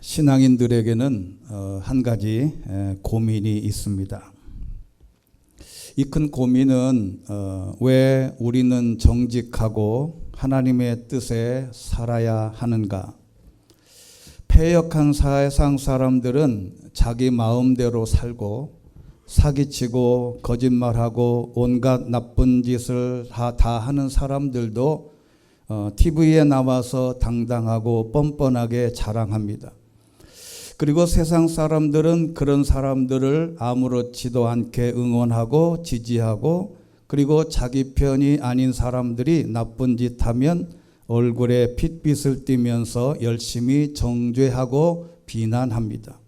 신앙인들에게는 한 가지 고민이 있습니다. 이 큰 고민은 왜 우리는 정직하고 하나님의 뜻에 살아야 하는가? 패역한 세상 사람들은 자기 마음대로 살고 사기치고 거짓말하고 온갖 나쁜 짓을 다 하는 사람들도 TV에 나와서 당당하고 뻔뻔하게 자랑합니다. 그리고 세상 사람들은 그런 사람들을 아무렇지도 않게 응원하고 지지하고, 그리고 자기 편이 아닌 사람들이 나쁜 짓 하면 얼굴에 핏빛을 띠면서 열심히 정죄하고 비난합니다.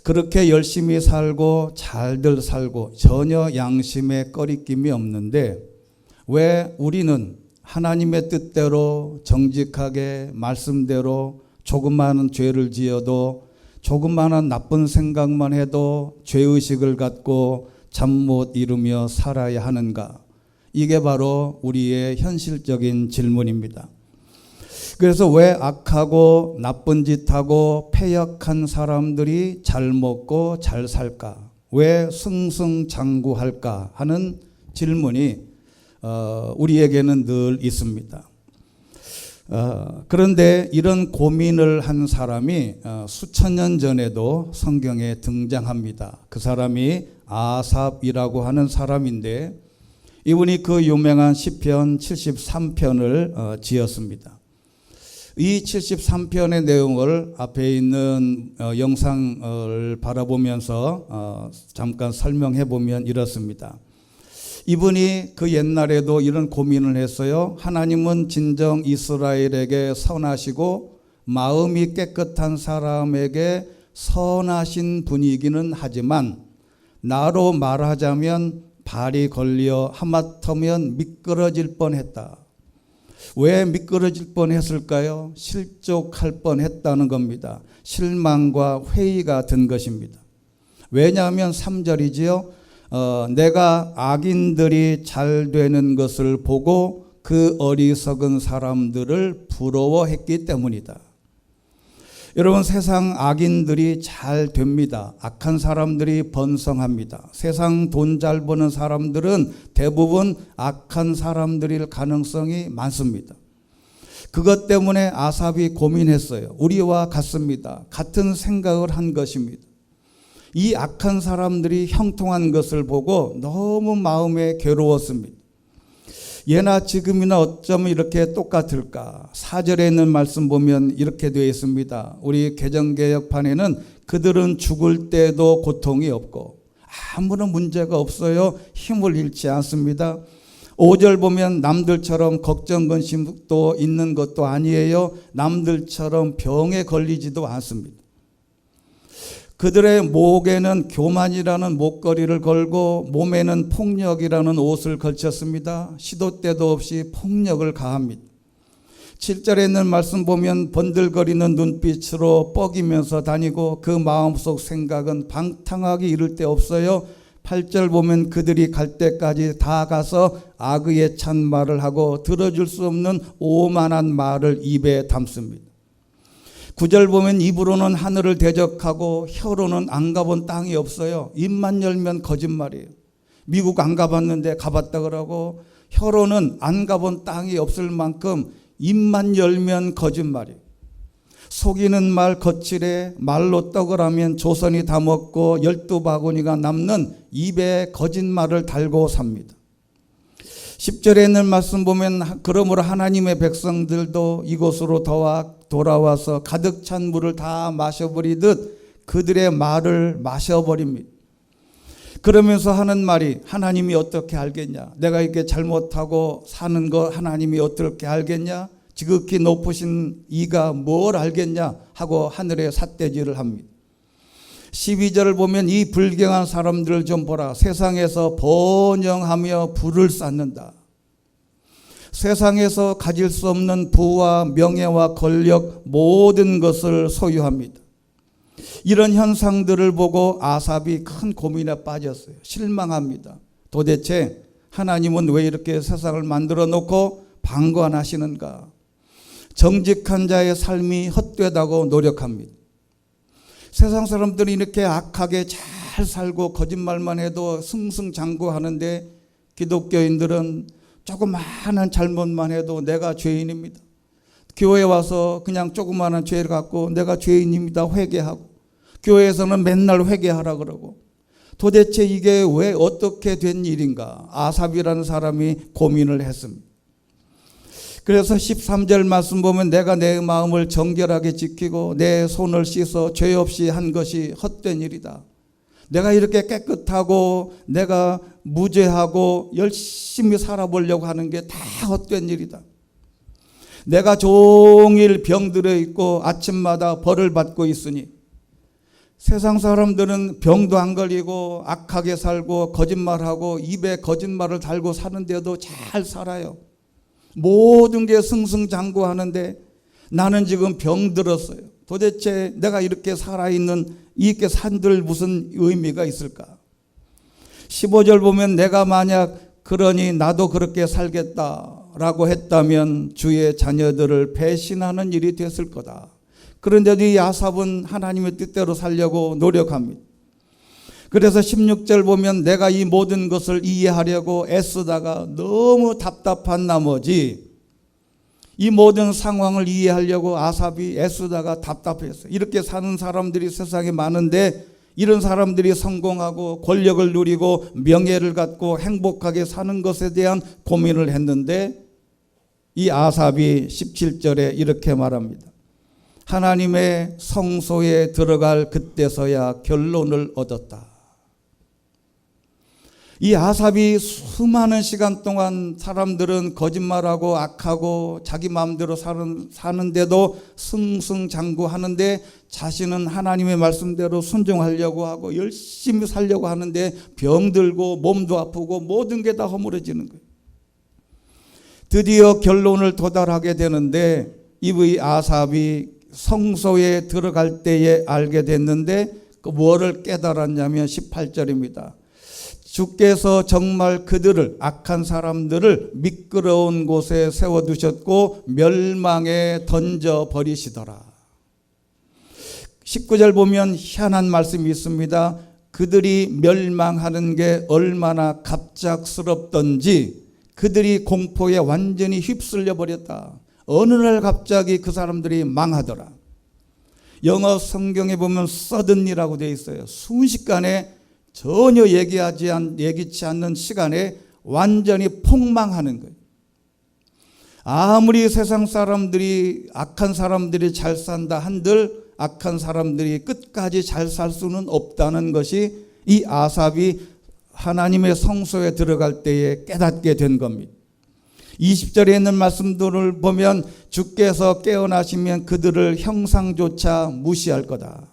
그렇게 열심히 살고 잘들 살고 전혀 양심에 꺼리낌이 없는데, 왜 우리는 하나님의 뜻대로 정직하게 말씀대로 조그마한 죄를 지어도, 조그마한 나쁜 생각만 해도 죄의식을 갖고 잠 못 이루며 살아야 하는가? 이게 바로 우리의 현실적인 질문입니다. 그래서 왜 악하고 나쁜 짓하고 패역한 사람들이 잘 먹고 잘 살까? 왜 승승장구할까? 하는 질문이 우리에게는 늘 있습니다. 그런데 이런 고민을 한 사람이 수천 년 전에도 성경에 등장합니다. 그 사람이 아삽이라고 하는 사람인데, 이분이 그 유명한 시편 73편을 지었습니다. 이 73편의 내용을 앞에 있는 영상을 바라보면서 잠깐 설명해 보면 이렇습니다. 이분이 그 옛날에도 이런 고민을 했어요. 하나님은 진정 이스라엘에게 선하시고 마음이 깨끗한 사람에게 선하신 분이기는 하지만, 나로 말하자면 발이 걸려 하마터면 미끄러질 뻔했다. 왜 미끄러질 뻔했을까요? 실족할 뻔했다는 겁니다. 실망과 회의가 든 것입니다. 왜냐하면 3절이지요. 내가 악인들이 잘 되는 것을 보고 그 어리석은 사람들을 부러워했기 때문이다. 여러분, 세상 악인들이 잘 됩니다. 악한 사람들이 번성합니다. 세상 돈 잘 버는 사람들은 대부분 악한 사람들일 가능성이 많습니다. 그것 때문에 아삽이 고민했어요. 우리와 같습니다. 같은 생각을 한 것입니다. 이 악한 사람들이 형통한 것을 보고 너무 마음에 괴로웠습니다. 예나 지금이나 어쩌면 이렇게 똑같을까? 4절에 있는 말씀 보면 이렇게 되어 있습니다. 우리 개정개혁판에는 그들은 죽을 때도 고통이 없고 아무런 문제가 없어요. 힘을 잃지 않습니다. 5절 보면 남들처럼 걱정 근심도 있는 것도 아니에요. 남들처럼 병에 걸리지도 않습니다. 그들의 목에는 교만이라는 목걸이를 걸고 몸에는 폭력이라는 옷을 걸쳤습니다. 시도 때도 없이 폭력을 가합니다. 7절에 있는 말씀 보면 번들거리는 눈빛으로 뻐기면서 다니고 그 마음속 생각은 방탕하기 이를 데 없어요. 8절 보면 그들이 갈 때까지 다 가서 악의에 찬 말을 하고 들어줄 수 없는 오만한 말을 입에 담습니다. 9절 보면 입으로는 하늘을 대적하고 혀로는 안 가본 땅이 없어요. 입만 열면 거짓말이에요. 미국 안 가봤는데 가봤다 그러고, 혀로는 안 가본 땅이 없을 만큼 입만 열면 거짓말이에요. 속이는 말 거칠해 말로 떡을 하면 조선이 다 먹고 12바구니가 남는 입에 거짓말을 달고 삽니다. 10절에 있는 말씀 보면 그러므로 하나님의 백성들도 이곳으로 돌아와서 가득 찬 물을 다 마셔버리듯 그들의 말을 마셔버립니다. 그러면서 하는 말이, 하나님이 어떻게 알겠냐? 내가 이렇게 잘못하고 사는 거 하나님이 어떻게 알겠냐? 지극히 높으신 이가 뭘 알겠냐? 하고 하늘에 삿대질을 합니다. 12절을 보면 이 불경한 사람들을 좀 보라. 세상에서 번영하며 부를 쌓는다. 세상에서 가질 수 없는 부와 명예와 권력 모든 것을 소유합니다. 이런 현상들을 보고 아삽이 큰 고민에 빠졌어요. 실망합니다. 도대체 하나님은 왜 이렇게 세상을 만들어 놓고 방관하시는가? 정직한 자의 삶이 헛되다고 노력합니다. 세상 사람들이 이렇게 악하게 잘 살고 거짓말만 해도 승승장구하는데 기독교인들은 조그마한 잘못만 해도 내가 죄인입니다. 교회에 와서 그냥 조그마한 죄를 갖고 내가 죄인입니다 회개하고, 교회에서는 맨날 회개하라 그러고, 도대체 이게 왜 어떻게 된 일인가? 아삽이라는 사람이 고민을 했습니다. 그래서 13절 말씀 보면 내가 내 마음을 정결하게 지키고 내 손을 씻어 죄 없이 한 것이 헛된 일이다. 내가 이렇게 깨끗하고 내가 무죄하고 열심히 살아보려고 하는 게 다 헛된 일이다. 내가 종일 병들어 있고 아침마다 벌을 받고 있으니, 세상 사람들은 병도 안 걸리고 악하게 살고 거짓말하고 입에 거짓말을 달고 사는데도 잘 살아요. 모든 게 승승장구하는데 나는 지금 병들었어요. 도대체 내가 이렇게 살아있는, 이렇게 산들 무슨 의미가 있을까? 15절 보면 내가 만약 그러니 나도 그렇게 살겠다라고 했다면 주의 자녀들을 배신하는 일이 됐을 거다. 그런데도 이 아삽은 하나님의 뜻대로 살려고 노력합니다. 그래서 16절 보면 내가 이 모든 것을 이해하려고 애쓰다가 너무 답답한 나머지, 이 모든 상황을 이해하려고 아삽이 애쓰다가 답답했어요. 이렇게 사는 사람들이 세상에 많은데 이런 사람들이 성공하고 권력을 누리고 명예를 갖고 행복하게 사는 것에 대한 고민을 했는데, 이 아삽이 17절에 이렇게 말합니다. 하나님의 성소에 들어갈 그때서야 결론을 얻었다. 이 아삽이 수많은 시간 동안 사람들은 거짓말하고 악하고 자기 마음대로 사는데도 승승장구하는데, 자신은 하나님의 말씀대로 순종하려고 하고 열심히 살려고 하는데 병들고 몸도 아프고 모든 게 다 허물어지는 거예요. 드디어 결론을 도달하게 되는데, 이 아삽이 성소에 들어갈 때에 알게 됐는데 그 뭐를 깨달았냐면 18절입니다. 주께서 정말 그들을, 악한 사람들을 미끄러운 곳에 세워두셨고 멸망에 던져버리시더라. 19절 보면 희한한 말씀이 있습니다. 그들이 멸망하는 게 얼마나 갑작스럽던지 그들이 공포에 완전히 휩쓸려 버렸다. 어느 날 갑자기 그 사람들이 망하더라. 영어 성경에 보면 suddenly라고 되어 있어요. 순식간에 전혀 예기치 않는 시간에 완전히 폭망하는 거예요. 아무리 세상 사람들이, 악한 사람들이 잘 산다 한들 악한 사람들이 끝까지 잘 살 수는 없다는 것이 이 아삽이 하나님의 성소에 들어갈 때에 깨닫게 된 겁니다. 20절에 있는 말씀들을 보면 주께서 깨어나시면 그들을 형상조차 무시할 거다.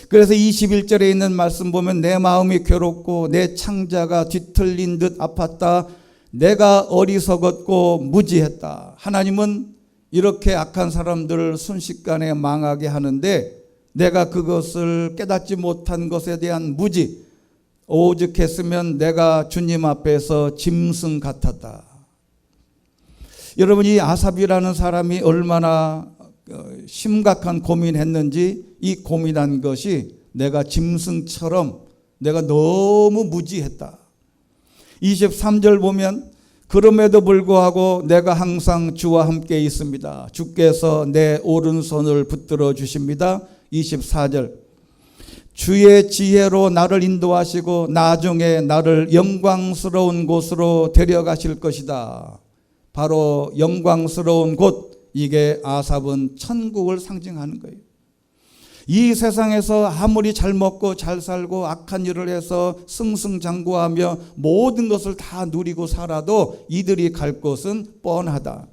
그래서 21절에 있는 말씀 보면 내 마음이 괴롭고 내 창자가 뒤틀린 듯 아팠다. 내가 어리석었고 무지했다. 하나님은 이렇게 악한 사람들을 순식간에 망하게 하는데 내가 그것을 깨닫지 못한 것에 대한 무지, 오죽했으면 내가 주님 앞에서 짐승 같았다. 여러분, 이 아삽이라는 사람이 얼마나 심각한 고민했는지, 이 고민한 것이 내가 짐승처럼 내가 너무 무지했다. 23절 보면 그럼에도 불구하고 내가 항상 주와 함께 있습니다. 주께서 내 오른손을 붙들어 주십니다. 24절 주의 지혜로 나를 인도하시고 나중에 나를 영광스러운 곳으로 데려가실 것이다. 바로 영광스러운 곳, 이게 아삽은 천국을 상징하는 거예요. 이 세상에서 아무리 잘 먹고 잘 살고 악한 일을 해서 승승장구하며 모든 것을 다 누리고 살아도 이들이 갈 곳은 뻔하다.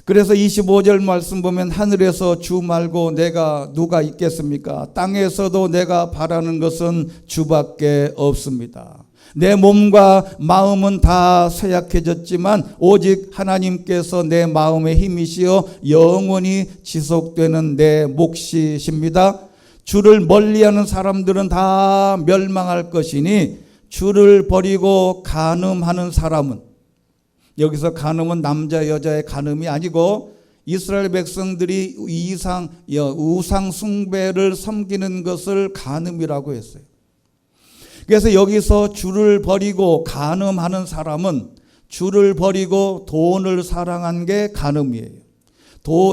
그래서 25절 말씀 보면 하늘에서 주 말고 내가 누가 있겠습니까? 땅에서도 내가 바라는 것은 주밖에 없습니다. 내 몸과 마음은 다 쇠약해졌지만 오직 하나님께서 내 마음의 힘이시여 영원히 지속되는 내 몫이십니다. 주를 멀리하는 사람들은 다 멸망할 것이니 주를 버리고 간음하는 사람은, 여기서 간음은 남자 여자의 간음이 아니고 이스라엘 백성들이 우상 숭배를 섬기는 것을 간음이라고 했어요. 그래서 여기서 주를 버리고 간음하는 사람은 주를 버리고 돈을 사랑한 게 간음이에요.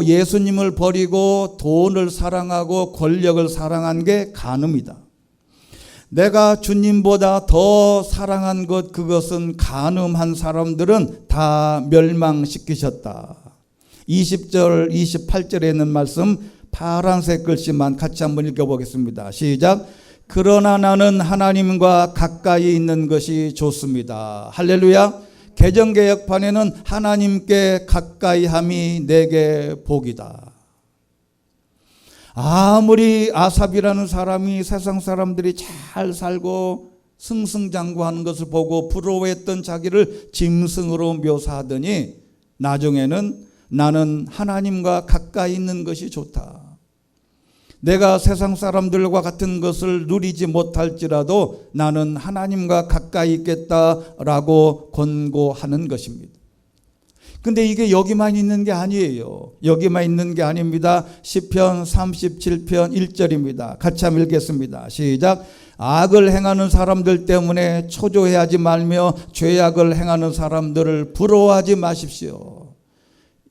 예수님을 버리고 돈을 사랑하고 권력을 사랑한 게 간음이다. 내가 주님보다 더 사랑한 것, 그것은 간음한 사람들은 다 멸망시키셨다. 20절 28절에 있는 말씀 파란색 글씨만 같이 한번 읽어보겠습니다. 시작. 그러나 나는 하나님과 가까이 있는 것이 좋습니다. 할렐루야. 개정개혁판에는 하나님께 가까이함이 내게 복이다. 아무리 아삽이라는 사람이 세상 사람들이 잘 살고 승승장구하는 것을 보고 부러워했던 자기를 짐승으로 묘사하더니 나중에는 나는 하나님과 가까이 있는 것이 좋다. 내가 세상 사람들과 같은 것을 누리지 못할지라도 나는 하나님과 가까이 있겠다라고 권고하는 것입니다. 근데 이게 여기만 있는 게 아니에요. 여기만 있는 게 아닙니다. 시편 37편 1절입니다. 같이 한번 읽겠습니다. 시작. 악을 행하는 사람들 때문에 초조해하지 말며 죄악을 행하는 사람들을 부러워하지 마십시오.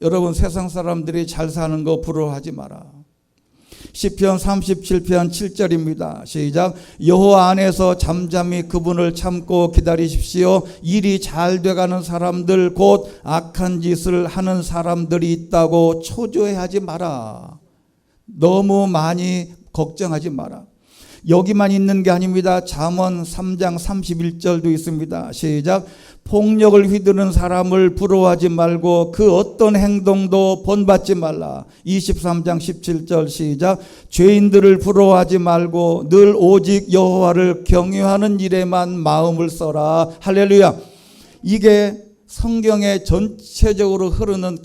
여러분, 세상 사람들이 잘 사는 거 부러워하지 마라. 시편 37편 7절입니다. 시작. 여호와 안에서 잠잠히 그분을 참고 기다리십시오. 일이 잘 돼가는 사람들, 곧 악한 짓을 하는 사람들이 있다고 초조해하지 마라. 너무 많이 걱정하지 마라. 여기만 있는 게 아닙니다. 잠언 3장 31절도 있습니다. 시작. 폭력을 휘두르는 사람을 부러워하지 말고 그 어떤 행동도 본받지 말라. 23장 17절 시작. 죄인들을 부러워하지 말고 늘 오직 여호와를 경외하는 일에만 마음을 써라. 할렐루야. 이게 성경에 전체적으로 흐르는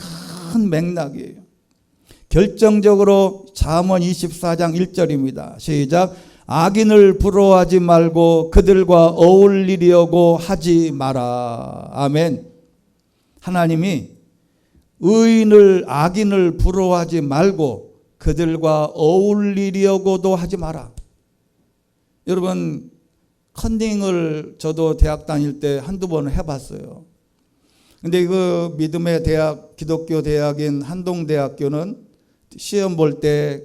큰 맥락이에요. 결정적으로 잠언 24장 1절입니다. 시작. 악인을 부러워하지 말고 그들과 어울리려고 하지 마라. 아멘. 하나님이 악인을 부러워하지 말고 그들과 어울리려고도 하지 마라. 여러분, 컨닝을 저도 대학 다닐 때 한두 번 해봤어요. 근데 그 믿음의 대학, 기독교 대학인 한동대학교는 시험 볼 때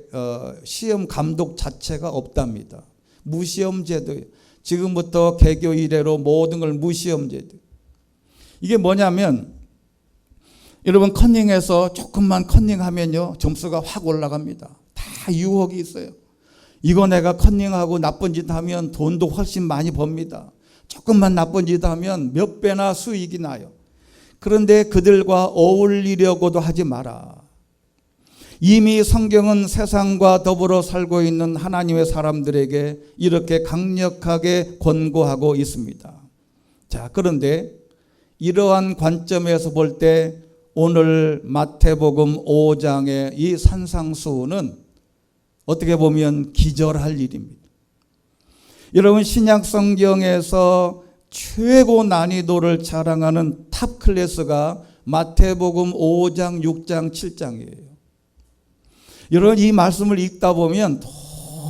시험 감독 자체가 없답니다. 무시험 제도예요. 지금부터 개교 이래로 모든 걸 무시험 제도. 이게 뭐냐면 여러분, 컨닝해서 조금만 컨닝하면요 점수가 확 올라갑니다. 다 유혹이 있어요. 이거 내가 컨닝하고 나쁜 짓 하면 돈도 훨씬 많이 법니다. 조금만 나쁜 짓 하면 몇 배나 수익이 나요. 그런데 그들과 어울리려고도 하지 마라. 이미 성경은 세상과 더불어 살고 있는 하나님의 사람들에게 이렇게 강력하게 권고하고 있습니다. 자, 그런데 이러한 관점에서 볼 때 오늘 마태복음 5장의 이 산상수훈은 어떻게 보면 기절할 일입니다. 여러분, 신약 성경에서 최고 난이도를 자랑하는 탑 클래스가 마태복음 5장, 6장, 7장이에요. 여러분, 이 말씀을 읽다 보면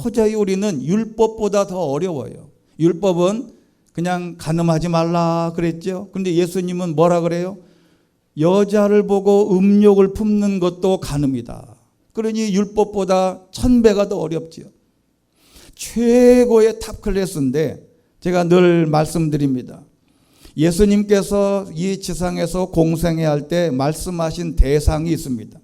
도저히 우리는 율법보다 더 어려워요. 율법은 그냥 간음하지 말라 그랬죠. 그런데 예수님은 뭐라 그래요? 여자를 보고 음욕을 품는 것도 간음이다. 그러니 율법보다 1000배가 더 어렵지요. 최고의 탑 클래스인데 제가 늘 말씀드립니다. 예수님께서 이 지상에서 공생애할 할 때 말씀하신 대상이 있습니다.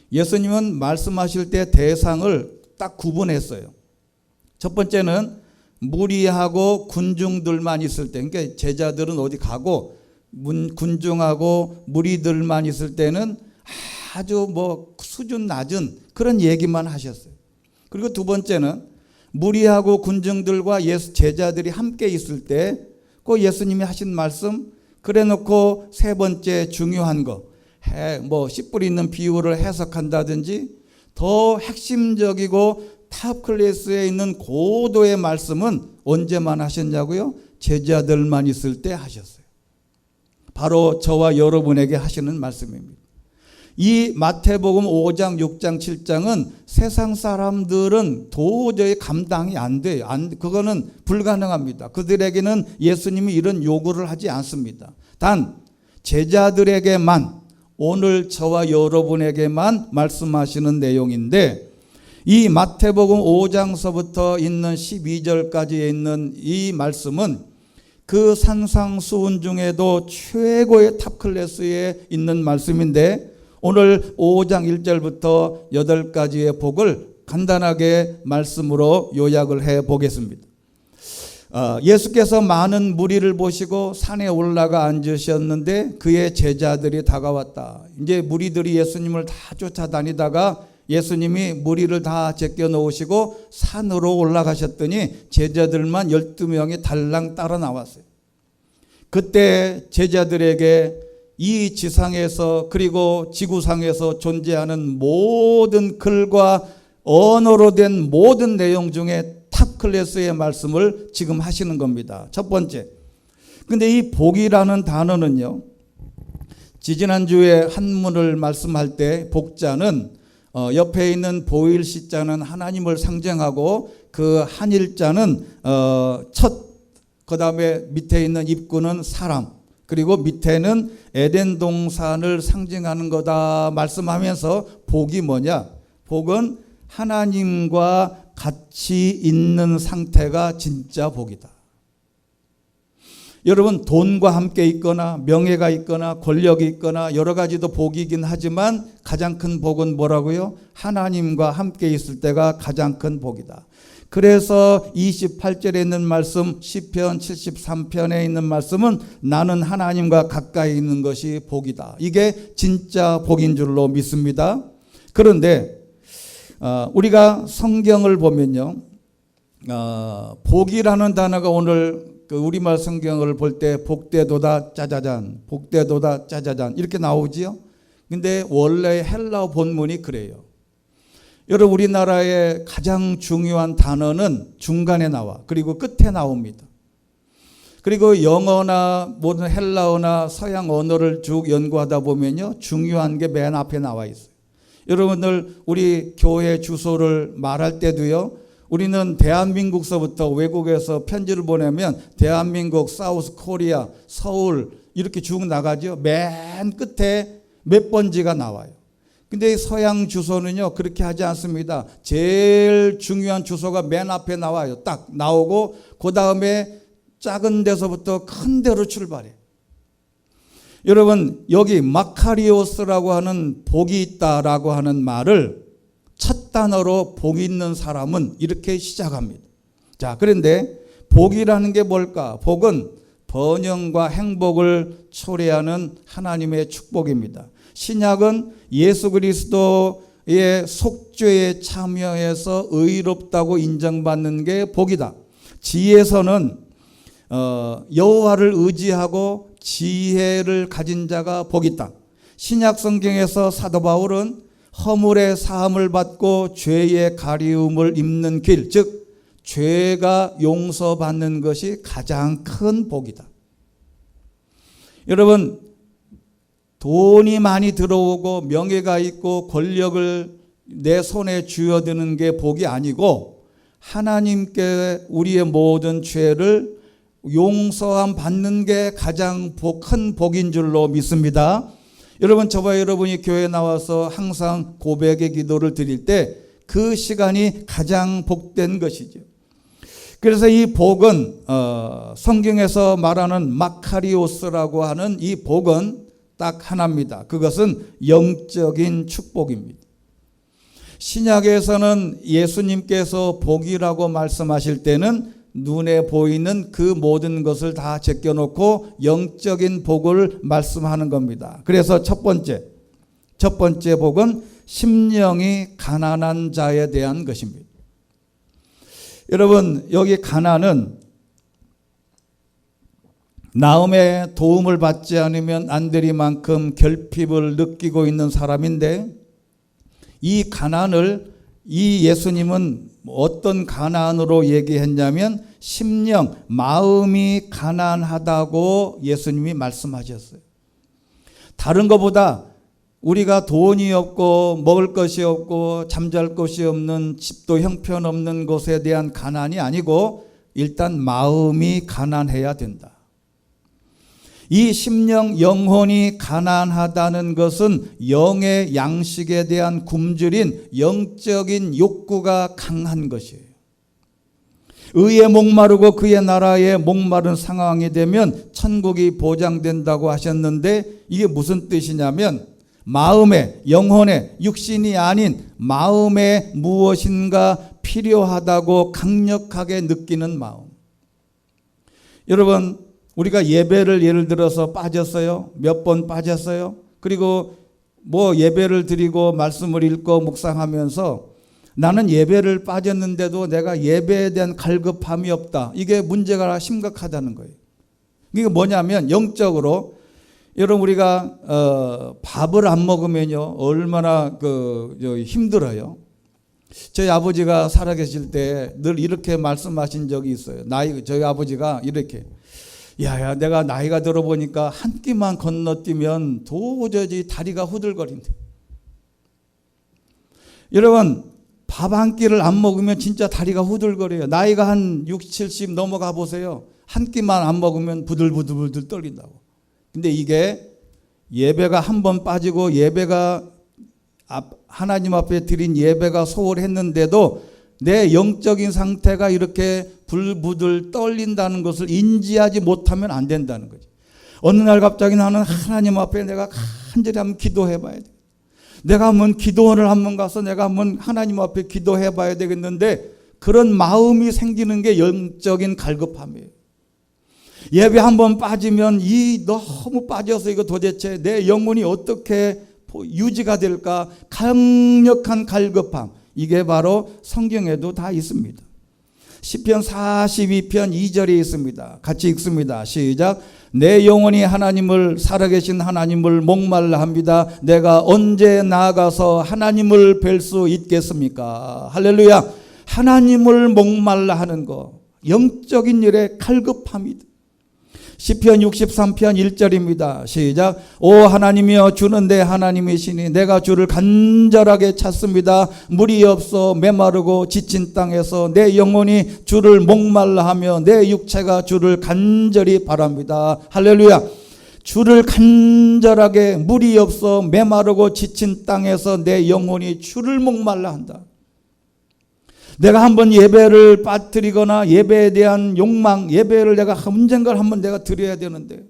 예수님은 말씀하실 때 대상을 딱 구분했어요. 첫 번째는 무리하고 군중들만 있을 때, 그러니까 제자들은 어디 가고 군중하고 무리들만 있을 때는 아주 수준 낮은 그런 얘기만 하셨어요. 그리고 두 번째는 무리하고 군중들과 제자들이 함께 있을 때 그 예수님이 하신 말씀, 그래 놓고 세 번째 중요한 거, 씨 뿌리 있는 비유를 해석한다든지 더 핵심적이고 탑 클래스에 있는 고도의 말씀은 언제만 하셨냐고요? 제자들만 있을 때 하셨어요. 바로 저와 여러분에게 하시는 말씀입니다. 이 마태복음 5장, 6장, 7장은 세상 사람들은 도저히 감당이 안 돼요. 그거는 불가능합니다. 그들에게는 예수님이 이런 요구를 하지 않습니다. 단 제자들에게만, 오늘 저와 여러분에게만 말씀하시는 내용인데, 이 마태복음 5장서부터 있는 12절까지 있는 이 말씀은 그 산상수훈 중에도 최고의 탑클래스에 있는 말씀인데, 오늘 5장 1절부터 8가지의 복을 간단하게 말씀으로 요약을 해 보겠습니다. 예수께서 많은 무리를 보시고 산에 올라가 앉으셨는데 그의 제자들이 다가왔다. 이제 무리들이 예수님을 다 쫓아다니다가 예수님이 무리를 다 제껴 놓으시고 산으로 올라가셨더니 제자들만 12명이 달랑 따라 나왔어요. 그때 제자들에게 이 지상에서 그리고 지구상에서 존재하는 모든 글과 언어로 된 모든 내용 중에 탑클래스의 말씀을 지금 하시는 겁니다. 첫 번째. 근데 이 복이라는 단어는요, 지지난주에 한문을 말씀할 때 복자는 옆에 있는 보일 시자는 하나님을 상징하고 그 한일자는 그 다음에 밑에 있는 입구는 사람, 그리고 밑에는 에덴 동산을 상징하는 거다 말씀하면서 복이 뭐냐? 복은 하나님과 같이 있는 상태가 진짜 복이다. 여러분, 돈과 함께 있거나 명예가 있거나 권력이 있거나 여러 가지도 복이긴 하지만 가장 큰 복은 뭐라고요? 하나님과 함께 있을 때가 가장 큰 복이다. 그래서 28절에 있는 말씀, 시편 73편에 있는 말씀은 나는 하나님과 가까이 있는 것이 복이다. 이게 진짜 복인 줄로 믿습니다. 그런데 우리가 성경을 보면요, 복이라는 단어가 오늘 그 우리말 성경을 볼 때 복되도다 짜자잔, 복되도다 짜자잔 이렇게 나오지요. 근데 원래 헬라어 본문이 그래요. 여러분, 우리나라의 가장 중요한 단어는 중간에 나와, 그리고 끝에 나옵니다. 그리고 영어나 모든 헬라어나 서양 언어를 쭉 연구하다 보면요, 중요한 게 맨 앞에 나와 있어요. 여러분들, 우리 교회 주소를 말할 때도요, 우리는 대한민국서부터 외국에서 편지를 보내면 대한민국, 사우스 코리아, 서울 이렇게 쭉 나가죠. 맨 끝에 몇 번지가 나와요. 근데 서양 주소는요, 그렇게 하지 않습니다. 제일 중요한 주소가 맨 앞에 나와요. 딱 나오고 그 다음에 작은 데서부터 큰 데로 출발해. 여러분, 여기 마카리오스라고 하는 복이 있다라고 하는 말을 첫 단어로 복 있는 사람은 이렇게 시작합니다. 자, 그런데 복이라는 게 뭘까? 복은 번영과 행복을 초래하는 하나님의 축복입니다. 신약은 예수 그리스도의 속죄에 참여해서 의롭다고 인정받는 게 복이다. 지혜서는 여호와를 의지하고 지혜를 가진 자가 복있다. 신약 성경에서 사도 바울은 허물의 사함을 받고 죄의 가리움을 입는 길, 즉 죄가 용서받는 것이 가장 큰 복이다. 여러분, 돈이 많이 들어오고 명예가 있고 권력을 내 손에 쥐어드는 게 복이 아니고 하나님께 우리의 모든 죄를 용서함 받는 게 가장 큰 복인 줄로 믿습니다. 여러분, 저와 여러분이 교회에 나와서 항상 고백의 기도를 드릴 때 그 시간이 가장 복된 것이죠. 그래서 이 복은 성경에서 말하는 마카리오스라고 하는 이 복은 딱 하나입니다. 그것은 영적인 축복입니다. 신약에서는 예수님께서 복이라고 말씀하실 때는 눈에 보이는 그 모든 것을 다 제껴놓고 영적인 복을 말씀하는 겁니다. 그래서 첫 번째 복은 심령이 가난한 자에 대한 것입니다. 여러분, 여기 가난은 나음의 도움을 받지 않으면 안 되리만큼 결핍을 느끼고 있는 사람인데, 이 가난을 이 예수님은 어떤 가난으로 얘기했냐면 심령, 마음이 가난하다고 예수님이 말씀하셨어요. 다른 것보다 우리가 돈이 없고 먹을 것이 없고 잠잘 곳이 없는 집도 형편없는 곳에 대한 가난이 아니고 일단 마음이 가난해야 된다. 이 심령 영혼이 가난하다는 것은 영의 양식에 대한 굶주린 영적인 욕구가 강한 것이에요. 의에 목마르고 그의 나라에 목마른 상황이 되면 천국이 보장된다고 하셨는데 이게 무슨 뜻이냐면 마음에, 영혼에, 육신이 아닌 마음에 무엇인가 필요하다고 강력하게 느끼는 마음. 여러분, 우리가 예배를 예를 들어서 빠졌어요. 몇 번 빠졌어요. 그리고 뭐 예배를 드리고 말씀을 읽고 묵상하면서 나는 예배를 빠졌는데도 내가 예배에 대한 갈급함이 없다. 이게 문제가 심각하다는 거예요. 이게 뭐냐면 영적으로 여러분 우리가 밥을 안 먹으면요 얼마나 힘들어요. 저희 아버지가 살아계실 때 늘 이렇게 말씀하신 적이 있어요. 저희 아버지가 이렇게 야야 내가 나이가 들어보니까 한 끼만 건너뛰면 도저히 다리가 후들거린대. 여러분 밥 한 끼를 안 먹으면 진짜 다리가 후들거려요. 나이가 한 60, 70 넘어가 보세요. 한 끼만 안 먹으면 부들부들 떨린다고. 근데 이게 예배가 한 번 빠지고 예배가 하나님 앞에 드린 예배가 소홀했는데도 내 영적인 상태가 이렇게 불부들 떨린다는 것을 인지하지 못하면 안 된다는 거죠. 어느 날 갑자기 나는 하나님 앞에 내가 간절히 한번 기도해 봐야 돼. 내가 한번 기도원을 한번 가서 내가 한번 하나님 앞에 기도해 봐야 되겠는데 그런 마음이 생기는 게 영적인 갈급함이에요. 예배 한번 빠지면 너무 빠져서 이거 도대체 내 영혼이 어떻게 유지가 될까 강력한 갈급함. 이게 바로 성경에도 다 있습니다. 시편 42편 2절에 있습니다. 같이 읽습니다. 시작. 내 영혼이 하나님을 살아계신 하나님을 목말라 합니다. 내가 언제 나아가서 하나님을 뵐 수 있겠습니까? 할렐루야. 하나님을 목말라 하는 거 영적인 일에 갈급함이다. 시편 63편 1절입니다. 시작. 오 하나님이여 주는 내 하나님이시니 내가 주를 간절하게 찾습니다. 물이 없어 메마르고 지친 땅에서 내 영혼이 주를 목말라 하며 내 육체가 주를 간절히 바랍니다. 할렐루야. 주를 간절하게 물이 없어 메마르고 지친 땅에서 내 영혼이 주를 목말라 한다. 내가 한번 예배를 빠뜨리거나 예배에 대한 욕망, 예배를 내가 언젠가 한번 내가 드려야 되는데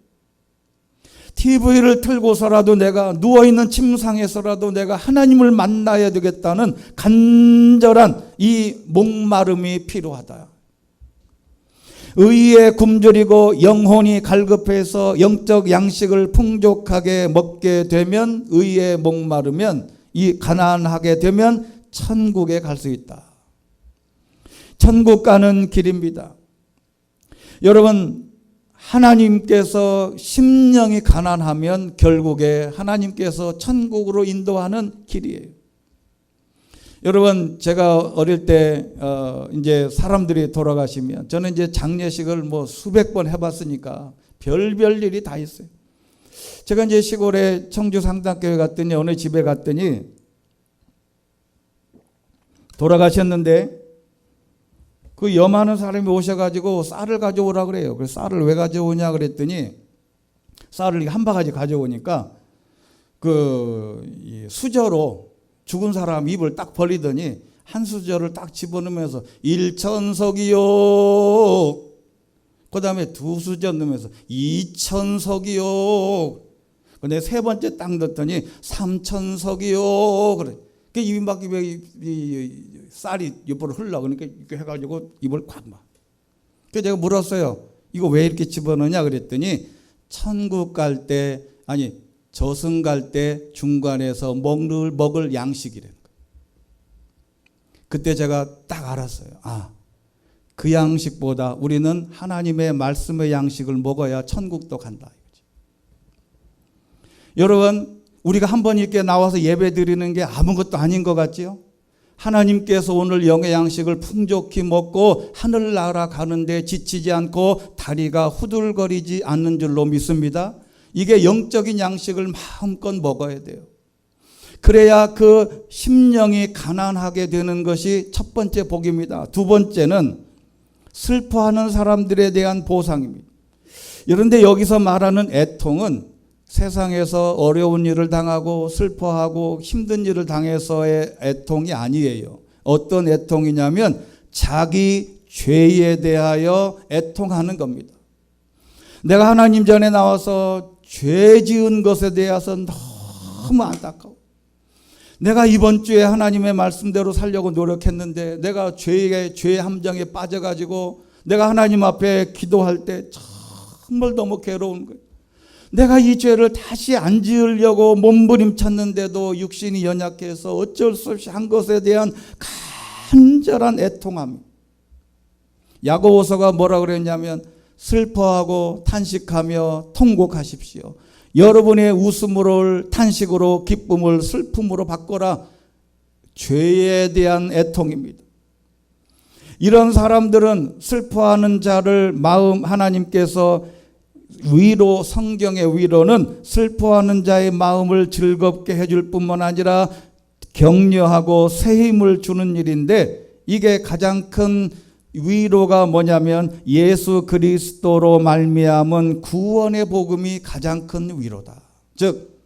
TV를 틀고서라도 내가 누워있는 침상에서라도 내가 하나님을 만나야 되겠다는 간절한 이 목마름이 필요하다. 의에 굶주리고 영혼이 갈급해서 영적 양식을 풍족하게 먹게 되면 의에 목마르면 이 가난하게 되면 천국에 갈 수 있다. 천국 가는 길입니다. 여러분 하나님께서 심령이 가난하면 결국에 하나님께서 천국으로 인도하는 길이에요. 여러분 제가 어릴 때 이제 사람들이 돌아가시면 저는 이제 장례식을 뭐 수백 번 해봤으니까 별별 일이 다 있어요. 제가 이제 시골에 청주 상당교회 갔더니 어느 집에 갔더니 돌아가셨는데 그 염하는 사람이 오셔가지고 쌀을 가져오라 그래요. 그래서 쌀을 왜 가져오냐 그랬더니 쌀을 한 바가지 가져오니까 그 수저로 죽은 사람 입을 딱 벌리더니 한 수저를 딱 집어넣으면서 일천석이요. 그 다음에 두 수저 넣으면서 이천석이요. 근데 세 번째 딱 넣었더니 삼천석이요. 그래. 그 입이 막 쌀이 옆으로 흘러. 그러니까 이렇게 해가지고 입을 콱 막. 그래서 제가 물었어요. 이거 왜 이렇게 집어넣냐 그랬더니 천국 갈 때 아니 저승 갈 때 중간에서 먹을 양식이라는 거예요. 그때 제가 딱 알았어요. 그 양식보다 우리는 하나님의 말씀의 양식을 먹어야 천국도 간다. 이거지. 여러분 우리가 한 번 이렇게 나와서 예배 드리는 게 아무것도 아닌 것 같지요? 하나님께서 오늘 영의 양식을 풍족히 먹고 하늘나라 가는데 지치지 않고 다리가 후들거리지 않는 줄로 믿습니다. 이게 영적인 양식을 마음껏 먹어야 돼요. 그래야 그 심령이 가난하게 되는 것이 첫 번째 복입니다. 두 번째는 슬퍼하는 사람들에 대한 보상입니다. 그런데 여기서 말하는 애통은 세상에서 어려운 일을 당하고 슬퍼하고 힘든 일을 당해서의 애통이 아니에요. 어떤 애통이냐면 자기 죄에 대하여 애통하는 겁니다. 내가 하나님 전에 나와서 죄 지은 것에 대해서 너무 안타까워. 내가 이번 주에 하나님의 말씀대로 살려고 노력했는데 내가 죄의 함정에 빠져가지고 내가 하나님 앞에 기도할 때 정말 너무 괴로운 거예요. 내가 이 죄를 다시 안 지으려고 몸부림쳤는데도 육신이 연약해서 어쩔 수 없이 한 것에 대한 간절한 애통함. 야고보서가 뭐라 그랬냐면 슬퍼하고 탄식하며 통곡하십시오. 여러분의 웃음을 탄식으로 기쁨을 슬픔으로 바꿔라. 죄에 대한 애통입니다. 이런 사람들은 슬퍼하는 자를 마음 하나님께서 위로, 성경의 위로는 슬퍼하는 자의 마음을 즐겁게 해줄 뿐만 아니라 격려하고 새 힘을 주는 일인데, 이게 가장 큰 위로가 뭐냐면 예수 그리스도로 말미암은 구원의 복음이 가장 큰 위로다. 즉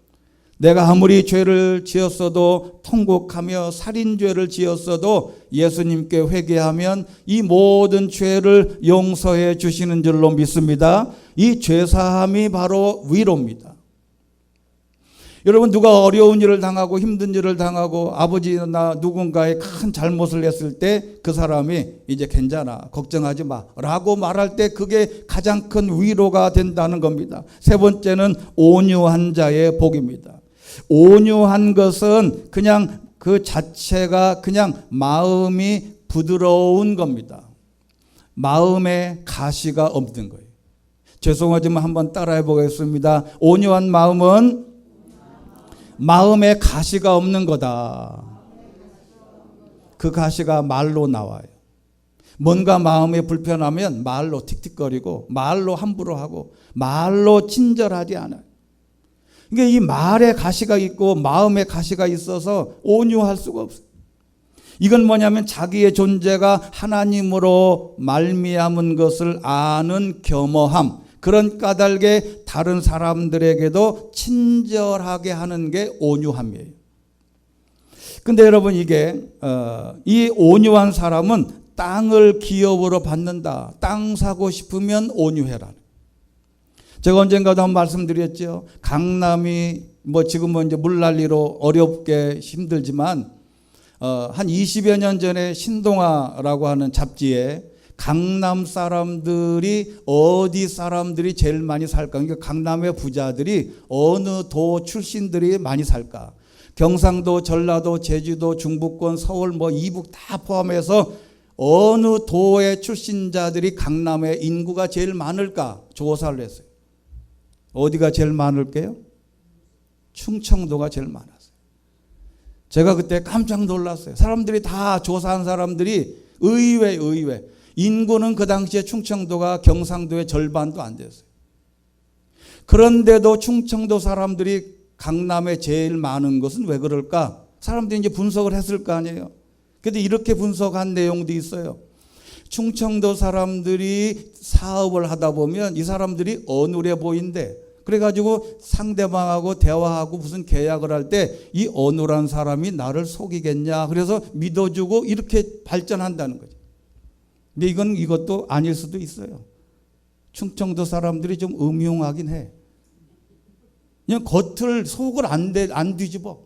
내가 아무리 죄를 지었어도 통곡하며 살인죄를 지었어도 예수님께 회개하면 이 모든 죄를 용서해 주시는 줄로 믿습니다. 이 죄사함이 바로 위로입니다. 여러분, 누가 어려운 일을 당하고 힘든 일을 당하고 아버지나 누군가의 큰 잘못을 했을 때 그 사람이 이제 괜찮아, 걱정하지 마 라고 말할 때 그게 가장 큰 위로가 된다는 겁니다. 세 번째는 온유한 자의 복입니다. 온유한 것은 그냥 그 자체가 그냥 마음이 부드러운 겁니다. 마음에 가시가 없는 거예요. 죄송하지만 한번 따라해 보겠습니다. 온유한 마음은 마음에 가시가 없는 거다. 그 가시가 말로 나와요. 뭔가 마음에 불편하면 말로 틱틱거리고 말로 함부로 하고 말로 친절하지 않아요. 그러니까 이 말에 가시가 있고 마음에 가시가 있어서 온유할 수가 없어요. 이건 뭐냐면 자기의 존재가 하나님으로 말미암은 것을 아는 겸허함, 그런 까닭에 다른 사람들에게도 친절하게 하는 게 온유함이에요. 근데 여러분, 이게 이 온유한 사람은 땅을 기업으로 받는다. 땅 사고 싶으면 온유해라. 제가 언젠가도 한번 말씀드렸죠. 강남이 지금은 이제 물난리로 어렵게 힘들지만 한 20여 년 전에 신동아라고 하는 잡지에 강남 사람들이 어디 사람들이 제일 많이 살까? 그러니까 강남의 부자들이 어느 도 출신들이 많이 살까? 경상도, 전라도, 제주도, 중부권, 서울, 이북 다 포함해서 어느 도의 출신자들이 강남의 인구가 제일 많을까? 조사를 했어요. 어디가 제일 많을까요? 충청도가 제일 많았어요. 제가 그때 깜짝 놀랐어요. 사람들이 다 조사한 사람들이 의외. 인구는 그 당시에 충청도가 경상도의 절반도 안 됐어요. 그런데도 충청도 사람들이 강남에 제일 많은 것은 왜 그럴까? 사람들이 이제 분석을 했을 거 아니에요. 그런데 이렇게 분석한 내용도 있어요. 충청도 사람들이 사업을 하다 보면 이 사람들이 어눌해 보인대. 그래가지고 상대방하고 대화하고 무슨 계약을 할 때 이 어눌한 사람이 나를 속이겠냐. 그래서 믿어주고 이렇게 발전한다는 거죠. 근데 이것도 아닐 수도 있어요. 충청도 사람들이 좀 음흉하긴 해. 그냥 겉을 속을 안 뒤집어.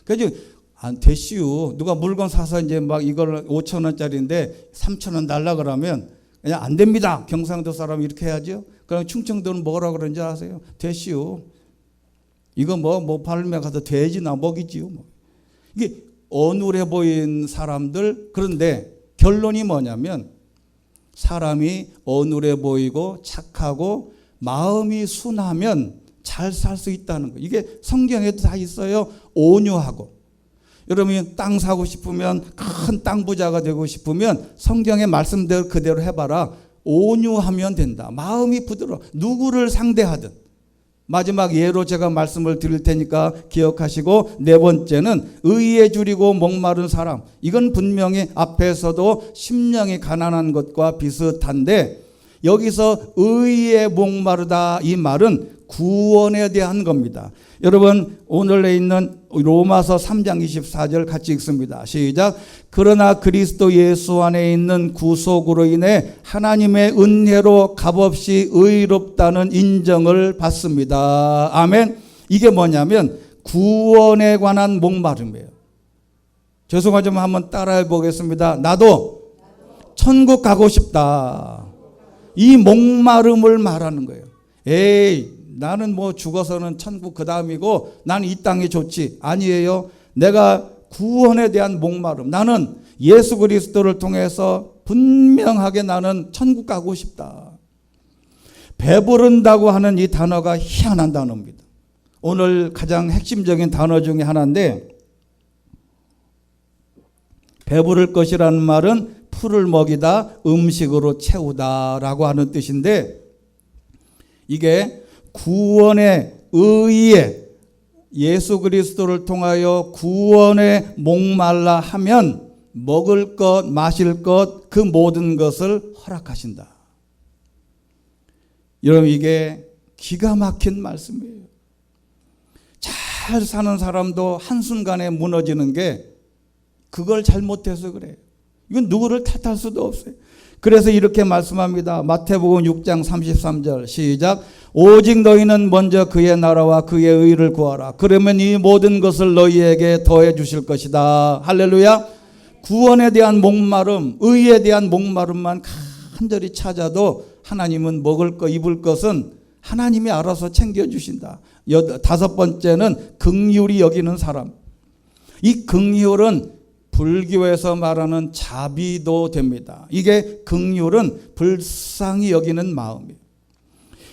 그래서 안 되시오. 누가 물건 사서 이제 이걸 5,000원짜리인데 3,000원 달라 그러면 그냥 안 됩니다. 경상도 사람이 이렇게 해야죠. 그럼 충청도는 뭐라 그러는지 아세요? 되시오. 이거 팔매 가서 돼지나 먹이지요. 이게 어눌해 보인 사람들. 그런데 결론이 뭐냐면 사람이 어눌해 보이고 착하고 마음이 순하면 잘 살 수 있다는 거예요. 이게 성경에도 다 있어요. 온유하고. 여러분, 땅 사고 싶으면, 큰 땅 부자가 되고 싶으면 성경의 말씀대로 그대로 해봐라. 온유하면 된다. 마음이 부드러워. 누구를 상대하든 마지막 예로 제가 말씀을 드릴 테니까 기억하시고, 네 번째는 의에 줄이고 목마른 사람. 이건 분명히 앞에서도 심령이 가난한 것과 비슷한데, 여기서 의에 목마르다 이 말은 구원에 대한 겁니다. 여러분, 오늘에 있는 로마서 3장 24절 같이 읽습니다. 시작. 그러나 그리스도 예수 안에 있는 구속으로 인해 하나님의 은혜로 값없이 의롭다는 인정을 받습니다. 아멘. 이게 뭐냐면 구원에 관한 목마름이에요. 죄송하지만 한번 따라해 보겠습니다. 나도 천국 가고 싶다. 이 목마름을 말하는 거예요. 에이, 나는 뭐 죽어서는 천국 그 다음이고 나는 이 땅이 좋지. 아니에요. 내가 구원에 대한 목마름. 나는 예수 그리스도를 통해서 분명하게 나는 천국 가고 싶다. 배부른다고 하는 이 단어가 희한한 단어입니다. 오늘 가장 핵심적인 단어 중에 하나인데, 배부를 것이라는 말은 풀을 먹이다, 음식으로 채우다라고 하는 뜻인데, 이게 구원의 의에 예수 그리스도를 통하여 구원에 목말라 하면 먹을 것, 마실 것, 그 모든 것을 허락하신다. 여러분, 이게 기가 막힌 말씀이에요. 잘 사는 사람도 한순간에 무너지는 게 그걸 잘못해서 그래요. 이건 누구를 탓할 수도 없어요. 그래서 이렇게 말씀합니다. 마태복음 6장 33절 시작. 오직 너희는 먼저 그의 나라와 그의 의를 구하라. 그러면 이 모든 것을 너희에게 더해 주실 것이다. 할렐루야. 구원에 대한 목마름, 의에 대한 목마름만 간절히 찾아도 하나님은 먹을 것, 입을 것은 하나님이 알아서 챙겨주신다. 다섯 번째는 긍휼히 여기는 사람. 이 긍휼은 불교에서 말하는 자비도 됩니다. 이게 긍휼은 불쌍히 여기는 마음이에요.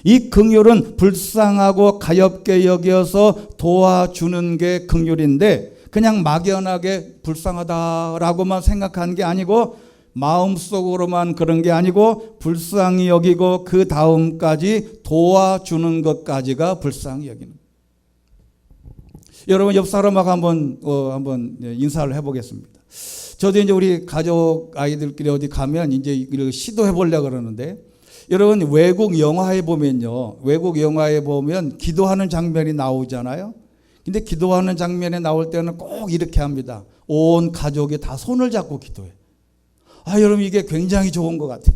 이 긍휼은 불쌍하고 가엾게 여겨서 도와주는 게 긍휼인데, 그냥 막연하게 불쌍하다라고만 생각하는 게 아니고, 마음속으로만 그런 게 아니고 불쌍히 여기고 그 다음까지 도와주는 것까지가 불쌍히 여기는. 여러분, 옆 사람하고 한번 인사를 해보겠습니다. 저도 이제 우리 가족 아이들끼리 어디 가면 이제 시도해 보려고 그러는데, 여러분, 외국 영화에 보면 기도하는 장면이 나오잖아요. 근데 기도하는 장면에 나올 때는 꼭 이렇게 합니다. 온 가족이 다 손을 잡고 기도해. 여러분, 이게 굉장히 좋은 것 같아요.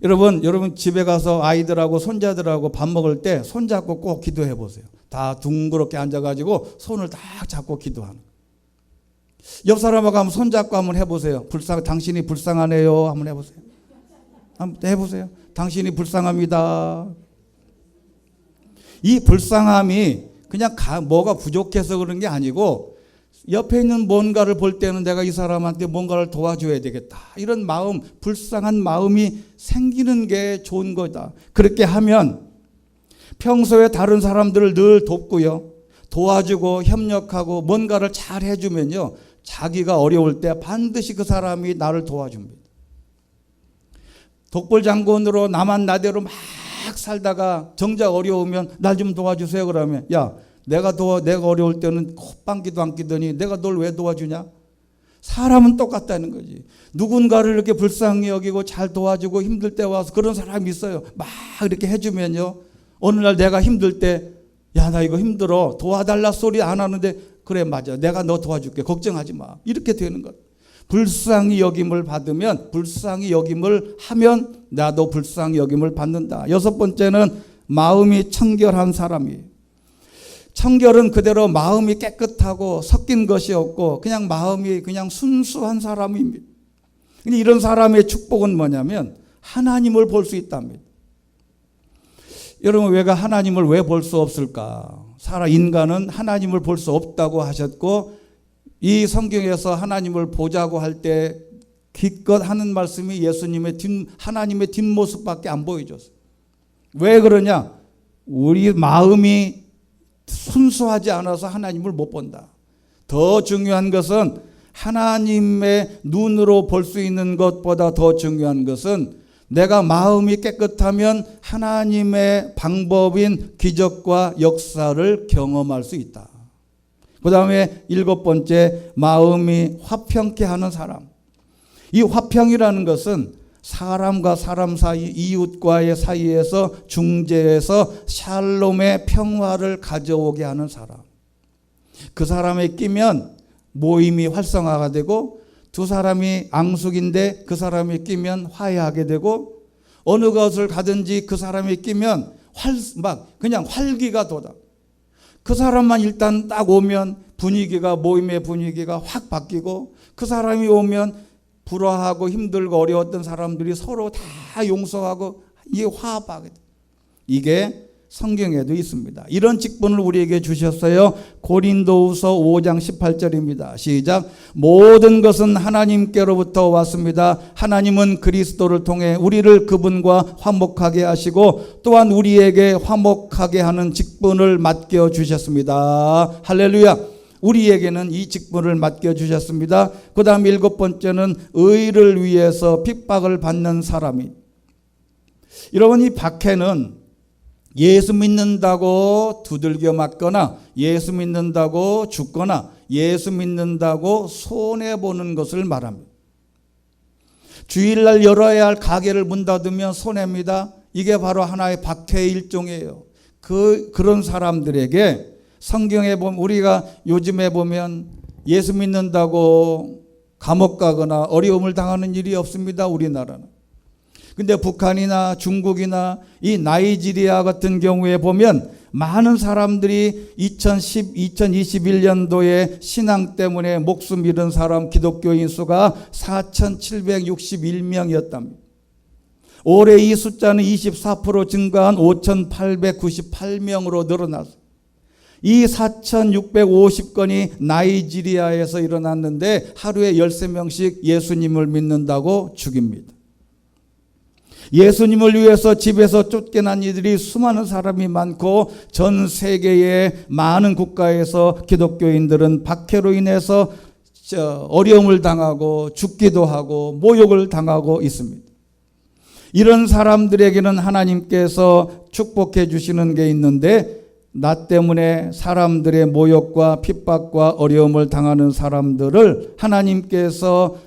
여러분 집에 가서 아이들하고 손자들하고 밥 먹을 때 손잡고 꼭 기도해 보세요. 다 둥그렇게 앉아가지고 손을 딱 잡고 기도하는. 옆 사람하고 한번 손잡고 한번 해보세요. 당신이 불쌍하네요. 한번 해보세요. 한번 해보세요. 당신이 불쌍합니다. 이 불쌍함이 그냥 뭐가 부족해서 그런 게 아니고, 옆에 있는 뭔가를 볼 때는 내가 이 사람한테 뭔가를 도와줘야 되겠다, 이런 마음, 불쌍한 마음이 생기는 게 좋은 거다. 그렇게 하면 평소에 다른 사람들을 늘 돕고요, 도와주고 협력하고 뭔가를 잘 해주면요, 자기가 어려울 때 반드시 그 사람이 나를 도와줍니다. 독불장군으로 나만 나대로 막 살다가 정작 어려우면 날 좀 도와주세요 그러면, 야, 내가 어려울 때는 콧방귀도 안 끼더니 내가 널 왜 도와주냐? 사람은 똑같다는 거지. 누군가를 이렇게 불쌍히 여기고 잘 도와주고 힘들 때 와서 그런 사람이 있어요. 막 이렇게 해주면요, 어느 날 내가 힘들 때, 야, 나 이거 힘들어, 도와달라 소리 안 하는데, 그래, 맞아, 내가 너 도와줄게, 걱정하지 마, 이렇게 되는 것. 불쌍히 여김을 받으면, 불쌍히 여김을 하면 나도 불쌍히 여김을 받는다. 여섯 번째는 마음이 청결한 사람이에요. 청결은 그대로 마음이 깨끗하고 섞인 것이 없고 그냥 마음이 그냥 순수한 사람입니다. 근데 이런 사람의 축복은 뭐냐면 하나님을 볼 수 있답니다. 여러분, 왜가 하나님을 왜 볼 수 없을까? 인간은 하나님을 볼 수 없다고 하셨고, 이 성경에서 하나님을 보자고 할 때 기껏 하는 말씀이 예수님의 하나님의 뒷모습밖에 안 보여줬어요. 왜 그러냐? 우리 마음이 순수하지 않아서 하나님을 못 본다. 더 중요한 것은, 하나님의 눈으로 볼 수 있는 것보다 더 중요한 것은 내가 마음이 깨끗하면 하나님의 방법인 기적과 역사를 경험할 수 있다. 그 다음에 7번째, 마음이 화평케 하는 사람. 이 화평이라는 것은 사람과 사람 사이, 이웃과의 사이에서 중재해서 샬롬의 평화를 가져오게 하는 사람. 그 사람에 끼면 모임이 활성화가 되고, 두 사람이 앙숙인데 그 사람이 끼면 화해하게 되고, 어느 곳을 가든지 그 사람이 끼면 그냥 활기가 돋아. 그 사람만 일단 딱 오면 모임의 분위기가 확 바뀌고, 그 사람이 오면 불화하고 힘들고 어려웠던 사람들이 서로 다 용서하고 이게 화합하게 돼. 이게 성경에도 있습니다. 이런 직분을 우리에게 주셨어요. 고린도후서 5장 18절입니다. 시작. 모든 것은 하나님께로부터 왔습니다. 하나님은 그리스도를 통해 우리를 그분과 화목하게 하시고 또한 우리에게 화목하게 하는 직분을 맡겨 주셨습니다. 할렐루야. 우리에게는 이 직분을 맡겨주셨습니다. 그 다음 7번째는 의를 위해서 핍박을 받는 사람이. 여러분, 이 박해는 예수 믿는다고 두들겨 맞거나 예수 믿는다고 죽거나 예수 믿는다고 손해보는 것을 말합니다. 주일날 열어야 할 가게를 문 닫으면 손해입니다. 이게 바로 하나의 박해의 일종이에요. 그런 사람들에게 성경에 보면, 우리가 요즘에 보면 예수 믿는다고 감옥 가거나 어려움을 당하는 일이 없습니다. 우리나라는. 근데 북한이나 중국이나 이 나이지리아 같은 경우에 보면 많은 사람들이 2021년도에 신앙 때문에 목숨 잃은 사람 기독교인 수가 4,761명이었답니다. 올해 이 숫자는 24% 증가한 5,898명으로 늘어났습니다. 이 4,650건이 나이지리아에서 일어났는데 하루에 13명씩 예수님을 믿는다고 죽입니다. 예수님을 위해서 집에서 쫓겨난 이들이 수많은 사람이 많고, 전 세계의 많은 국가에서 기독교인들은 박해로 인해서 어려움을 당하고 죽기도 하고 모욕을 당하고 있습니다. 이런 사람들에게는 하나님께서 축복해 주시는 게 있는데, 나 때문에 사람들의 모욕과 핍박과 어려움을 당하는 사람들을 하나님께서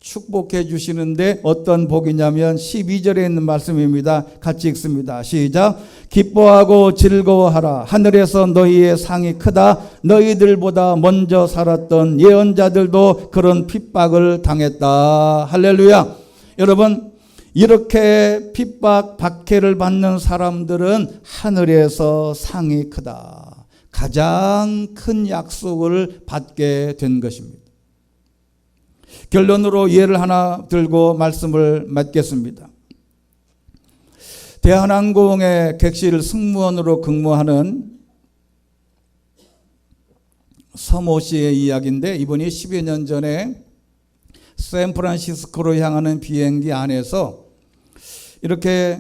축복해 주시는데 어떤 복이냐면 12절에 있는 말씀입니다. 같이 읽습니다. 시작. 기뻐하고 즐거워하라. 하늘에서 너희의 상이 크다. 너희들보다 먼저 살았던 예언자들도 그런 핍박을 당했다. 할렐루야. 여러분, 이렇게 핍박, 박해를 받는 사람들은 하늘에서 상이 크다. 가장 큰 약속을 받게 된 것입니다. 결론으로 예를 하나 들고 말씀을 맺겠습니다. 대한항공의 객실 승무원으로 근무하는 서모 씨의 이야기인데, 이분이 10여 년 전에 샌프란시스코로 향하는 비행기 안에서 이렇게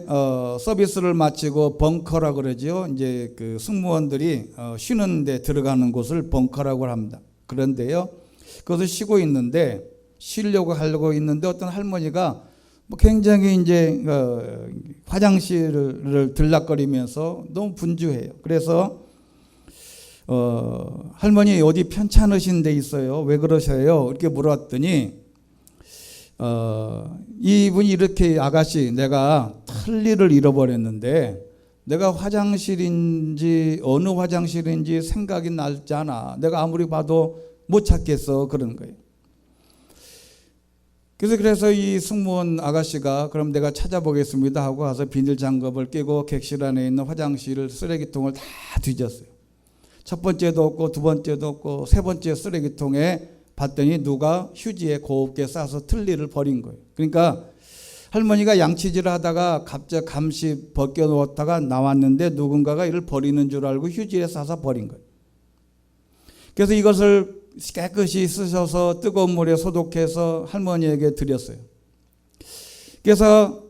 서비스를 마치고 벙커라 그러죠. 이제 그 승무원들이 쉬는 데 들어가는 곳을 벙커라고 합니다. 그런데요, 그것을 쉬려고 하려고 있는데 어떤 할머니가 굉장히 이제 화장실을 들락거리면서 너무 분주해요. 그래서 할머니 어디 편찮으신 데 있어요? 왜 그러셔요? 이렇게 물었더니 이분이 이렇게, 아가씨, 내가 틀니를 잃어버렸는데 내가 화장실인지 어느 화장실인지 생각이 나지 않아. 내가 아무리 봐도 못 찾겠어. 그런 거예요. 그래서 이 승무원 아가씨가 그럼 내가 찾아보겠습니다 하고 가서 비닐 장갑을 끼고 객실 안에 있는 화장실 쓰레기통을 다 뒤졌어요. 첫 번째도 없고 두 번째도 없고 세 번째 쓰레기통에 봤더니 누가 휴지에 곱게 싸서 틀니를 버린 거예요. 그러니까 할머니가 양치질을 하다가 갑자기 감시 벗겨놓았다가 나왔는데 누군가가 이를 버리는 줄 알고 휴지에 싸서 버린 거예요. 그래서 이것을 깨끗이 쓰셔서 뜨거운 물에 소독해서 할머니에게 드렸어요. 그래서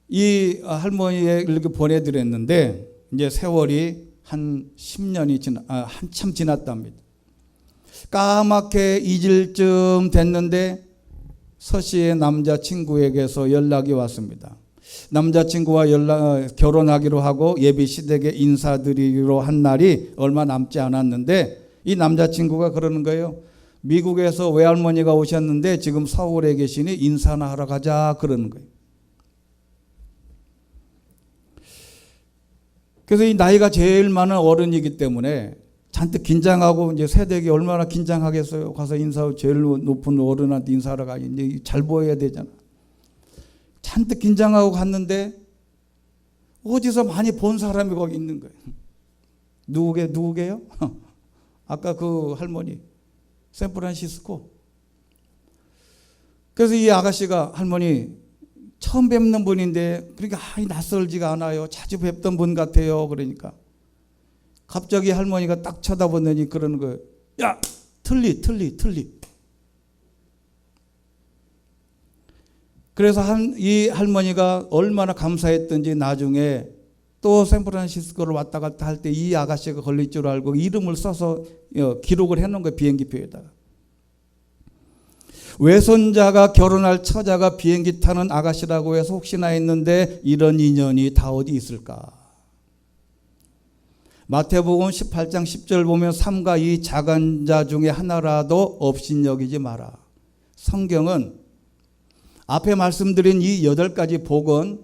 이 할머니에게 이렇게 보내드렸는데 이제 세월이 한 10년이 한참 지났답니다. 까맣게 잊을 쯤 됐는데 서 씨의 남자친구에게서 연락이 왔습니다. 남자친구와 결혼하기로 하고 예비 시댁에 인사드리기로 한 날이 얼마 남지 않았는데 이 남자친구가 그러는 거예요. 미국에서 외할머니가 오셨는데 지금 서울에 계시니 인사나 하러 가자 그러는 거예요. 그래서 이 나이가 제일 많은 어른이기 때문에 잔뜩 긴장하고 이제 새댁이 얼마나 긴장하겠어요. 가서 인사하고 제일 높은 어른한테 인사하러 가니 이제 잘 보여야 되잖아. 잔뜩 긴장하고 갔는데 어디서 많이 본 사람이 거기 있는 거예요. 누구게요? 아까 그 할머니 샌프란시스코. 그래서 이 아가씨가 할머니 처음 뵙는 분인데 그러니까 낯설지가 않아요. 자주 뵙던 분 같아요. 그러니까 갑자기 할머니가 딱 쳐다보더니 그러는 거예요. 야, 틀리. 그래서 이 할머니가 얼마나 감사했던지 나중에 또 샌프란시스코를 왔다 갔다 할 때 이 아가씨가 걸릴 줄 알고 이름을 써서 기록을 해놓은 거예요. 비행기표에다가. 외손자가 결혼할 처자가 비행기 타는 아가씨라고 해서 혹시나 했는데 이런 인연이 다 어디 있을까. 마태복음 18장 10절 보면 삼가 이 작은 자 중에 하나라도 업신여기지 마라. 성경은 앞에 말씀드린 이 8가지 복은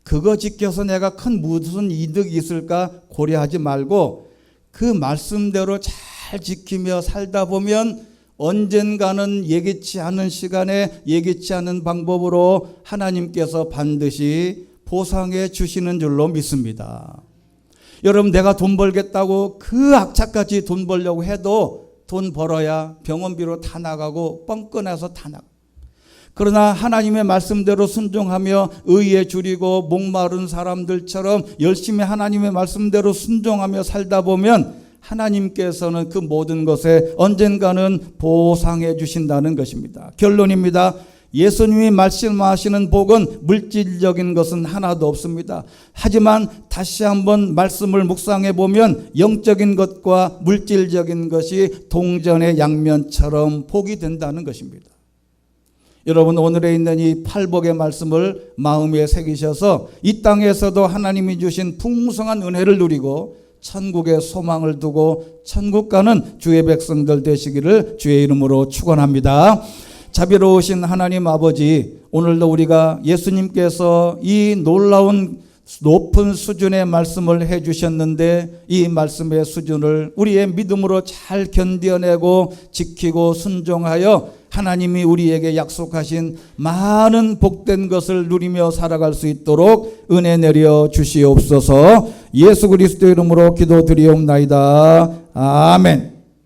그거 지켜서 내가 큰 무슨 이득이 있을까 고려하지 말고 그 말씀대로 잘 지키며 살다 보면 언젠가는 예기치 않은 시간에 예기치 않은 방법으로 하나님께서 반드시 보상해 주시는 줄로 믿습니다. 여러분, 내가 돈 벌겠다고 그 악착같이 돈 벌려고 해도 돈 벌어야 병원비로 다 나가고 뻥끊어서 다 나가. 그러나 하나님의 말씀대로 순종하며 의에 줄이고 목마른 사람들처럼 열심히 하나님의 말씀대로 순종하며 살다 보면 하나님께서는 그 모든 것에 언젠가는 보상해 주신다는 것입니다. 결론입니다. 예수님이 말씀하시는 복은 물질적인 것은 하나도 없습니다. 하지만 다시 한번 말씀을 묵상해 보면 영적인 것과 물질적인 것이 동전의 양면처럼 복이 된다는 것입니다. 여러분, 오늘에 있는 이 팔복의 말씀을 마음에 새기셔서 이 땅에서도 하나님이 주신 풍성한 은혜를 누리고 천국에 소망을 두고 천국 가는 주의 백성들 되시기를 주의 이름으로 축원합니다. 자비로우신 하나님 아버지, 오늘도 우리가 예수님께서 이 놀라운 높은 수준의 말씀을 해 주셨는데 이 말씀의 수준을 우리의 믿음으로 잘 견뎌내고 지키고 순종하여 하나님이 우리에게 약속하신 많은 복된 것을 누리며 살아갈 수 있도록 은혜 내려 주시옵소서. 예수 그리스도 이름으로 기도드리옵나이다. 아멘.